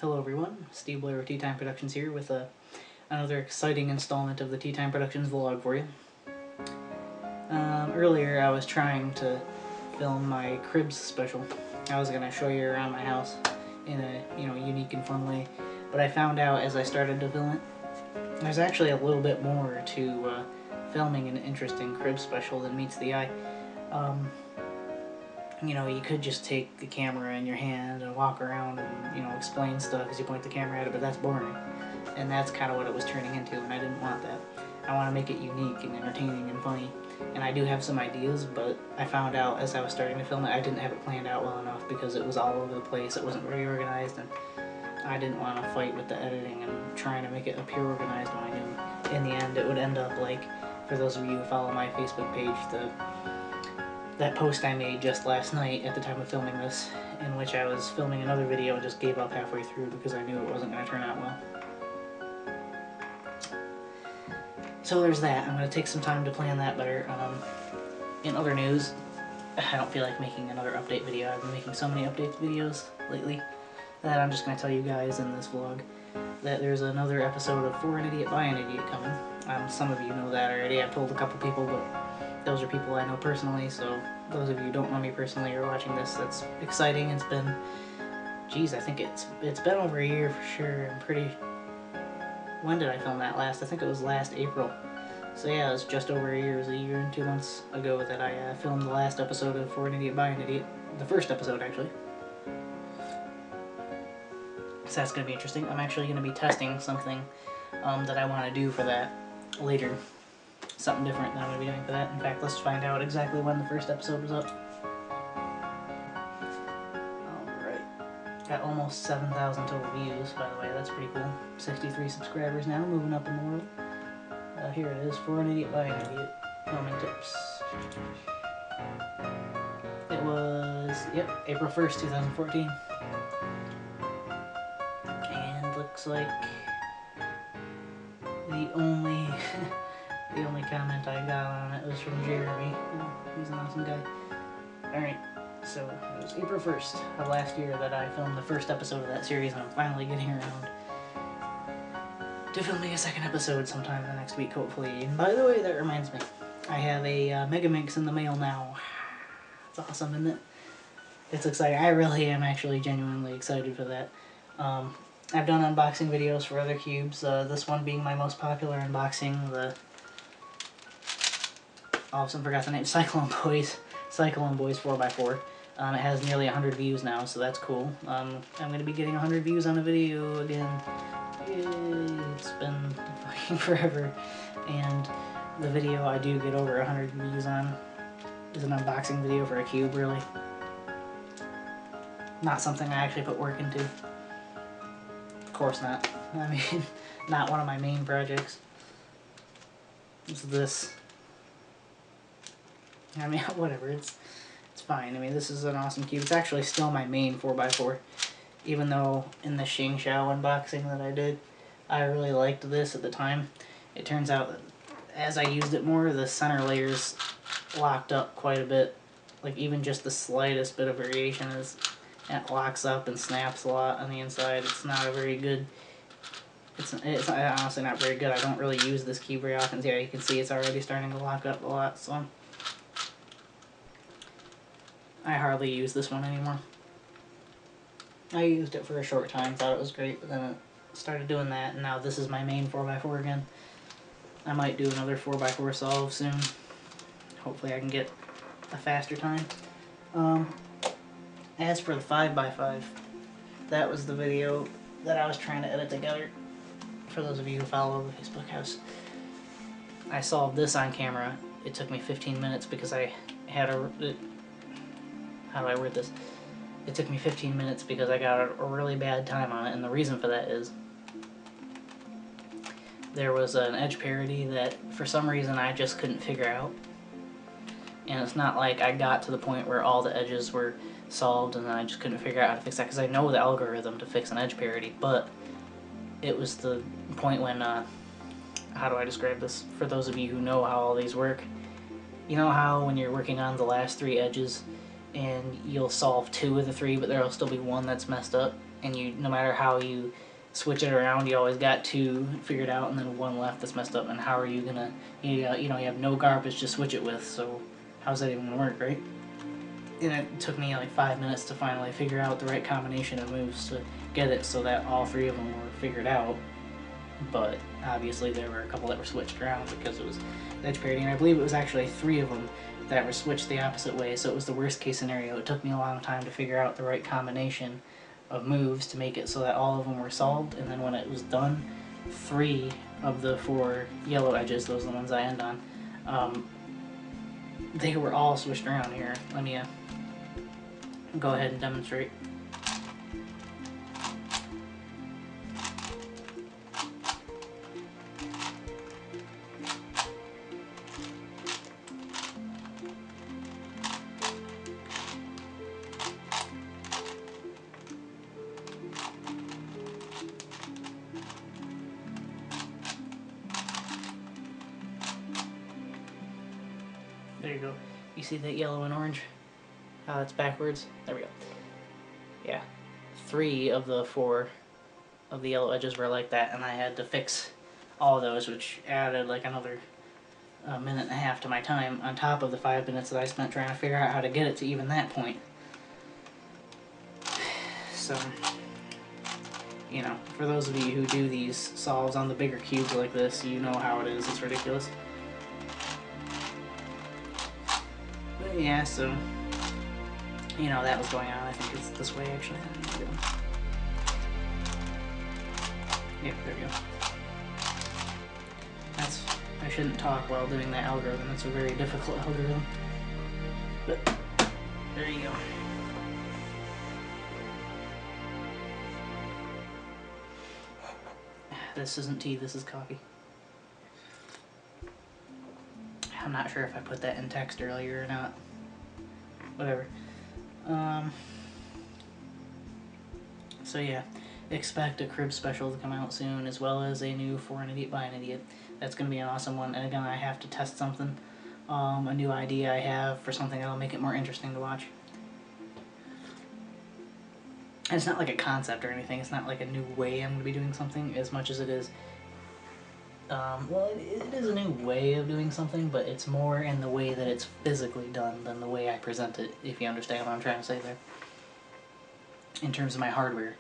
Hello everyone, Steve Blair with TeaTime Productions here with another exciting installment of the TeaTime Productions vlog for you. Earlier I was trying to film my cribs special. I was going to show you around my house in a unique and fun way, but I found out as I started to film it, there's actually a little bit more to filming an interesting cribs special than meets the eye. You could just take the camera in your hand and walk around and, explain stuff as you point the camera at it, but that's boring. And that's kind of what it was turning into, and I didn't want that. I want to make it unique and entertaining and funny. And I do have some ideas, but I found out as I was starting to film it, I didn't have it planned out well enough because it was all over the place, it wasn't very organized, and I didn't want to fight with the editing and trying to make it appear organized when I knew in the end it would end up like, for those of you who follow my Facebook page, that post I made just last night at the time of filming this, in which I was filming another video and just gave up halfway through because I knew it wasn't going to turn out well. So there's that. I'm going to take some time to plan that better. In other news, I don't feel like making another update video. I've been making so many update videos lately that I'm just going to tell you guys in this vlog that there's another episode of For an Idiot by an Idiot coming. Some of you know that already. I've told a couple people, but those are people I know personally, so those of you who don't know me personally or watching this, that's exciting. It's been, geez, I think it's been over a year for sure. When did I film that last? I think it was last April. So yeah, it was just over a year. It was a year and 2 months ago that I filmed the last episode of For an Idiot by an Idiot. The first episode, actually. So that's going to be interesting. I'm actually going to be testing something that I want to do for that later. Something different that I'm going to be doing for that. In fact, let's find out exactly when the first episode was up. Alright. Got almost 7,000 total views, by the way. That's pretty cool. 63 subscribers now, moving up in the world. Here it is, For an Idiot by an Idiot. Filming tips. It was, April 1st, 2014. And looks like the only comment I got on it was from Jeremy. Oh, he's an awesome guy. Alright, so it was April 1st of last year that I filmed the first episode of that series, and I'm finally getting around to filming a second episode sometime in the next week, hopefully. And by the way, that reminds me, I have a MEGAMINX in the mail now. It's awesome, isn't it? It's exciting. I really am actually genuinely excited for that. I've done unboxing videos for other cubes, this one being my most popular unboxing, all of a sudden forgot the name, Cyclone Boys 4x4. It has nearly 100 views now, so that's cool. I'm going to be getting 100 views on a video again. Yay, it's been fucking forever. And the video I do get over 100 views on is an unboxing video for a cube, really. Not something I actually put work into. Of course not. I mean, not one of my main projects. It's this. I mean, whatever, it's fine. I mean, this is an awesome cube. It's actually still my main 4x4, even though in the Xing Shao unboxing that I did, I really liked this at the time. It turns out that as I used it more, the center layers locked up quite a bit. Like, even just the slightest bit of variation is, and it locks up and snaps a lot on the inside. It's not a very good, it's honestly not very good. I don't really use this cube very often. Yeah, you can see it's already starting to lock up a lot, so I hardly use this one anymore. I used it for a short time, thought it was great, but then it started doing that, and now this is my main 4x4 again. I might do another 4x4 solve soon. Hopefully I can get a faster time. As for the 5x5, that was the video that I was trying to edit together. For those of you who follow the Facebook house, I solved this on camera. It took me 15 minutes because I had how do I word this? It took me 15 minutes because I got a really bad time on it, and the reason for that is there was an edge parity that for some reason I just couldn't figure out. And it's not like I got to the point where all the edges were solved and then I just couldn't figure out how to fix that, because I know the algorithm to fix an edge parity, but it was the point when, how do I describe this for those of you who know how all these work? You know how when you're working on the last 3 edges, and you'll solve 2 of the 3, but there'll still be 1 that's messed up, and no matter how you switch it around, you always got 2 figured out and then 1 left that's messed up, and how are you gonna, you have no garbage to switch it with, so how's that even gonna work, right? And it took me like 5 minutes to finally figure out the right combination of moves to get it so that all 3 of them were figured out, but obviously there were a couple that were switched around because it was edge parity, and I believe it was actually 3 of them that were switched the opposite way, so it was the worst case scenario. It took me a long time to figure out the right combination of moves to make it so that all of them were solved, and then when it was done, 3 of the 4 yellow edges, those are the ones I end on, they were all switched around here. Let me go ahead and demonstrate. There you go. You see that yellow and orange? How that's backwards? There we go. Yeah. 3 of the 4 of the yellow edges were like that, and I had to fix all of those, which added like another minute and a half to my time on top of the 5 minutes that I spent trying to figure out how to get it to even that point. So, you know, for those of you who do these solves on the bigger cubes like this, you know how it is. It's ridiculous. But yeah, so, you know, that was going on. I think it's this way, actually. Yep, there we go. I shouldn't talk while doing that algorithm. It's a very difficult algorithm. But, there you go. This isn't tea, this is coffee. I'm not sure if I put that in text earlier or not. Whatever. So yeah, expect a crib special to come out soon, as well as a new For an Idiot by an Idiot. That's going to be an awesome one, and again, I have to test something. A new idea I have for something that'll make it more interesting to watch. And it's not like a concept or anything, it's not like a new way I'm going to be doing something, as much as it is, well, it is a new way of doing something, but it's more in the way that it's physically done than the way I present it, if you understand what I'm trying to say there. In terms of my hardware,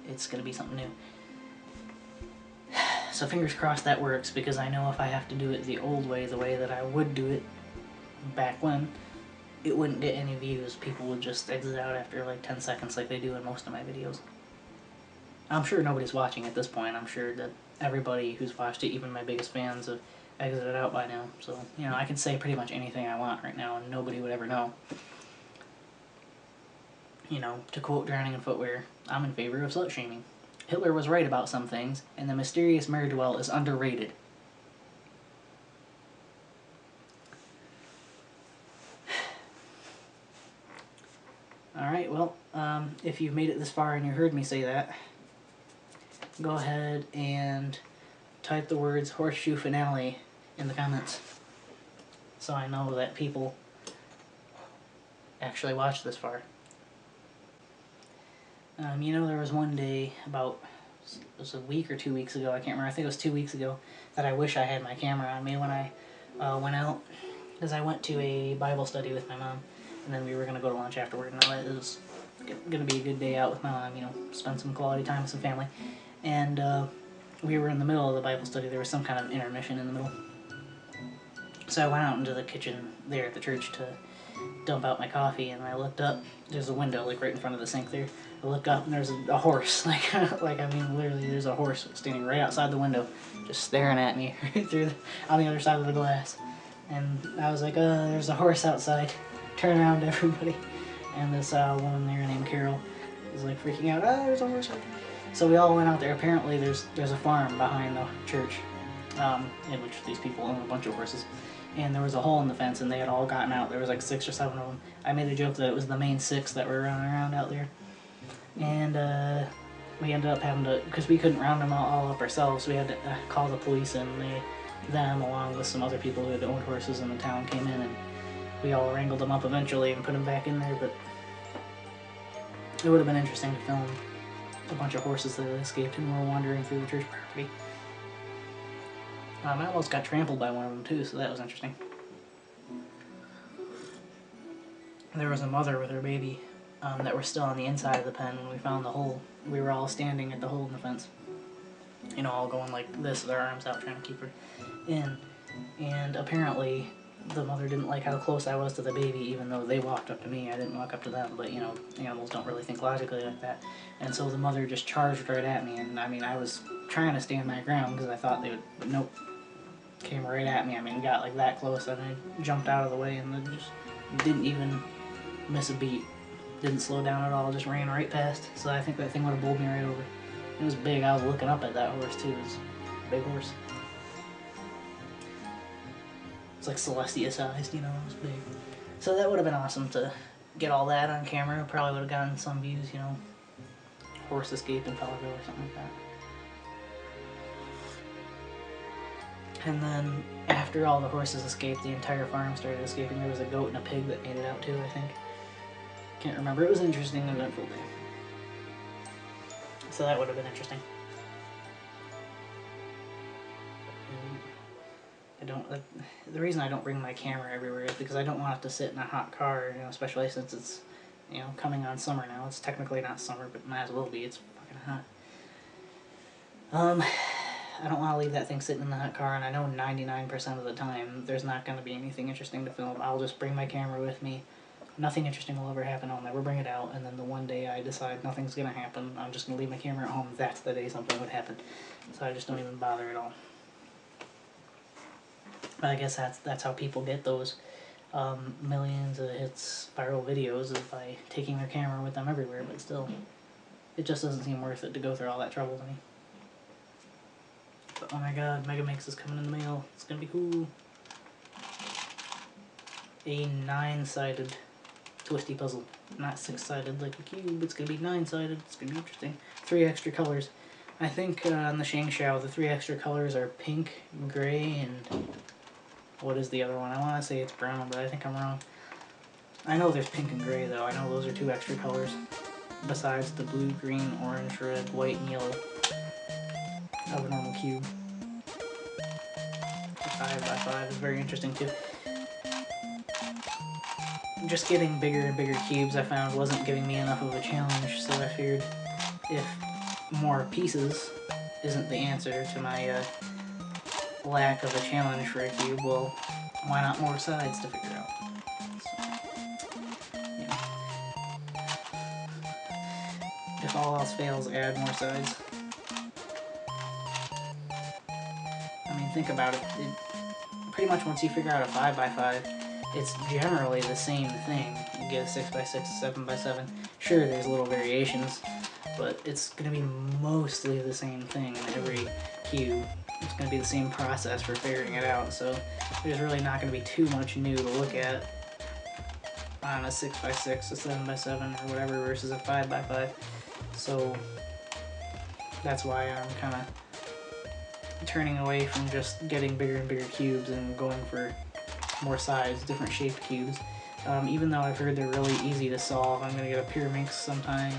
it's going to be something new. So fingers crossed that works, because I know if I have to do it the old way, the way that I would do it back when, it wouldn't get any views. People would just exit out after like 10 seconds like they do in most of my videos. I'm sure nobody's watching at this point. I'm sure that everybody who's watched it, even my biggest fans, have exited out by now. So, you know, I can say pretty much anything I want right now and nobody would ever know. You know, to quote Drowning in Footwear, I'm in favor of slut-shaming. Hitler was right about some things, and the mysterious ne'er-do-well is underrated. Alright, well, if you've made it this far and you heard me say that, go ahead and type the words horseshoe finale in the comments, so I know that people actually watched this far. You know, there was one day about, it was a week or 2 weeks ago, I can't remember, I think it was 2 weeks ago, that I wish I had my camera on me when I went out, because I went to a Bible study with my mom, and then we were going to go to lunch afterward, and it was going to be a good day out with my mom, you know, spend some quality time with some family, and we were in the middle of the Bible study. There was some kind of intermission in the middle, so I went out into the kitchen there at the church to dump out my coffee, and I looked up. There's a window like right in front of the sink there. I look up and there's a horse, like I mean literally there's a horse standing right outside the window, just staring at me right through on the other side of the glass. And I was like, there's a horse outside. Turn around, everybody. And this woman there named Carol was like freaking out. There's a horse out there. So we all went out there. Apparently there's a farm behind the church, in which these people own a bunch of horses. And there was a hole in the fence, and they had all gotten out. There was like 6 or 7 of them. I made a joke that it was the main 6 that were running around out there. And we ended up having to, because we couldn't round them all up ourselves, we had to call the police, and them, along with some other people who had owned horses in the town, came in and we all wrangled them up eventually and put them back in there, but it would have been interesting to film a bunch of horses that escaped and were wandering through the church property. I almost got trampled by one of them too, so that was interesting. There was a mother with her baby that were still on the inside of the pen when we found the hole. We were all standing at the hole in the fence, you know, all going like this, their arms out trying to keep her in. And apparently the mother didn't like how close I was to the baby, even though they walked up to me. I didn't walk up to them, but you know, animals don't really think logically like that. And so the mother just charged right at me, and I mean, I was trying to stand my ground because I thought they would, but nope. Came right at me. I mean, got like that close, and I jumped out of the way and then just didn't even miss a beat. Didn't slow down at all, just ran right past. So I think that thing would have bowled me right over. It was big. I was looking up at that horse too. It was a big horse. It's like Celestia sized, you know, it was big. So that would have been awesome to get all that on camera. Probably would have gotten some views, you know, horse escape in Pellerville or something like that. And then after all the horses escaped, the entire farm started escaping. There was a goat and a pig that made it out too, I think. Can't remember. It was an interesting, eventful day. So that would have been interesting. The reason I don't bring my camera everywhere is because I don't want it to sit in a hot car, you know, especially since it's, you know, coming on summer now. It's technically not summer, but might as well be. It's fucking hot. I don't want to leave that thing sitting in the hot car, and I know 99% of the time there's not going to be anything interesting to film. I'll just bring my camera with me. Nothing interesting will ever happen. I'll never bring it out, and then the one day I decide nothing's going to happen, I'm just going to leave my camera at home. That's the day something would happen. So I just don't even bother at all. But I guess that's how people get those millions of hits, viral videos, is by taking their camera with them everywhere, but still, it just doesn't seem worth it to go through all that trouble to me. But oh my god, MEGAMINX is coming in the mail. It's gonna be cool. A 9-sided twisty puzzle. Not 6-sided like a cube. It's gonna be 9-sided. It's gonna be interesting. 3 extra colors. I think on the Shangshao, the 3 extra colors are pink, gray, and what is the other one? I want to say it's brown, but I think I'm wrong. I know there's pink and gray, though. I know those are 2 extra colors, besides the blue, green, orange, red, white, and yellow of a normal cube. The 5x5 is very interesting, too. Just getting bigger and bigger cubes, I found, wasn't giving me enough of a challenge, so I figured if more pieces isn't the answer to my lack of a challenge for a cube, well, why not more sides to figure out? So, yeah. If all else fails, add more sides. I mean, think about it. Pretty much once you figure out a 5x5, it's generally the same thing. You get a 6x6, a 7x7. Sure, there's little variations, but it's going to be mostly the same thing in every cube. It's going to be the same process for figuring it out, so there's really not going to be too much new to look at on a 6x6, a 7x7, or whatever versus a 5x5. So that's why I'm kind of turning away from just getting bigger and bigger cubes and going for more size, different shaped cubes. Even though I've heard they're really easy to solve, I'm going to get a PyraMinX sometime,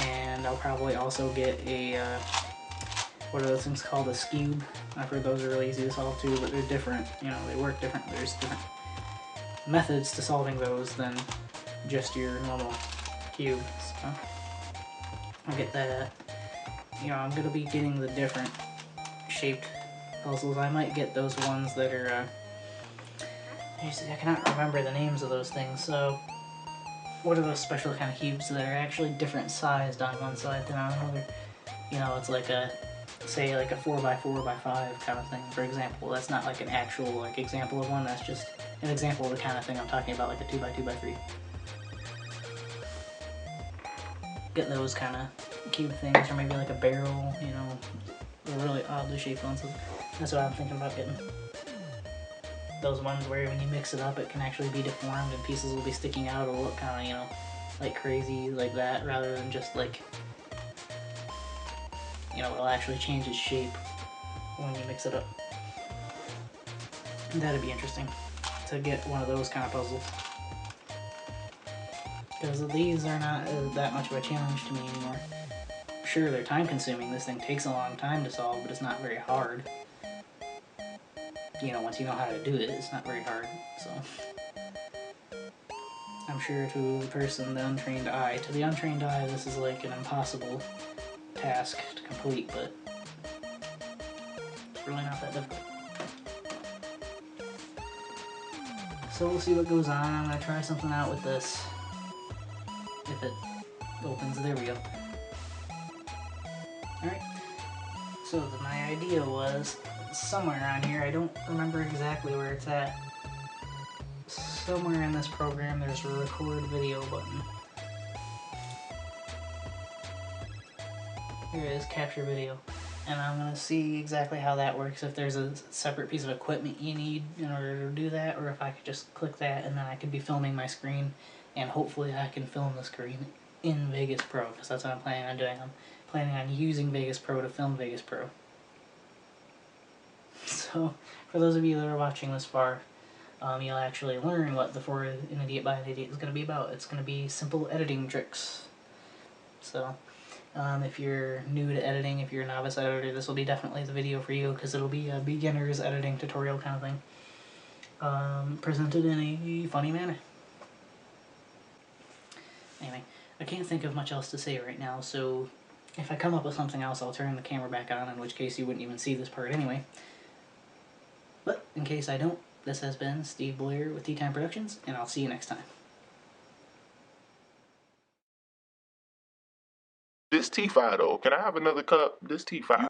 and I'll probably also get a what are those things called? A skewb. I've heard those are really easy to solve too, but they're different. You know, they work different. There's different methods to solving those than just your normal cube. So I'll get that. You know, I'm gonna be getting the different shaped puzzles. I might get those ones that are. I cannot remember the names of those things. So, what are those special kind of cubes that are actually different sized on one side than on another? You know, it's like a, say like a 4x4x5 kind of thing, for example. That's not like an actual like example of one, that's just an example of the kind of thing I'm talking about, like a 2x2x3. Get those kind of cube things, or maybe like a barrel, you know, or really oddly shaped ones. That's what I'm thinking about getting. Those ones where when you mix it up it can actually be deformed and pieces will be sticking out. It'll look kind of, you know, like crazy like that, rather than just like, you know, it'll actually change its shape when you mix it up. That'd be interesting. to get one of those kind of puzzles. Because these are not that much of a challenge to me anymore. Sure, they're time consuming. This thing takes a long time to solve, but it's not very hard. You know, once you know how to do it, it's not very hard, so. I'm sure to the person, the untrained eye, to the untrained eye, this is like an impossible task to complete, but it's really not that difficult. So we'll see what goes on. I'm going to try something out with this. If it opens, there we go. Alright, so my idea was somewhere on here, I don't remember exactly where it's at. Somewhere in this program there's a record video button. Here it is, capture video. And I'm going to see exactly how that works, if there's a separate piece of equipment you need in order to do that, or if I could just click that and then I could be filming my screen, and hopefully I can film the screen in Vegas Pro, because that's what I'm planning on doing. I'm planning on using Vegas Pro to film Vegas Pro. So, for those of you that are watching this far, you'll actually learn what the For an Idiot by an Idiot is going to be about. It's going to be simple editing tricks. So, if you're new to editing, if you're a novice editor, this will be definitely the video for you, because it'll be a beginner's editing tutorial kind of thing, presented in a funny manner. Anyway, I can't think of much else to say right now, so if I come up with something else, I'll turn the camera back on, in which case you wouldn't even see this part anyway. But in case I don't, this has been Steve Blair with TeaTime Productions, and I'll see you next time. This tea fire though, can I have another cup? This tea fire.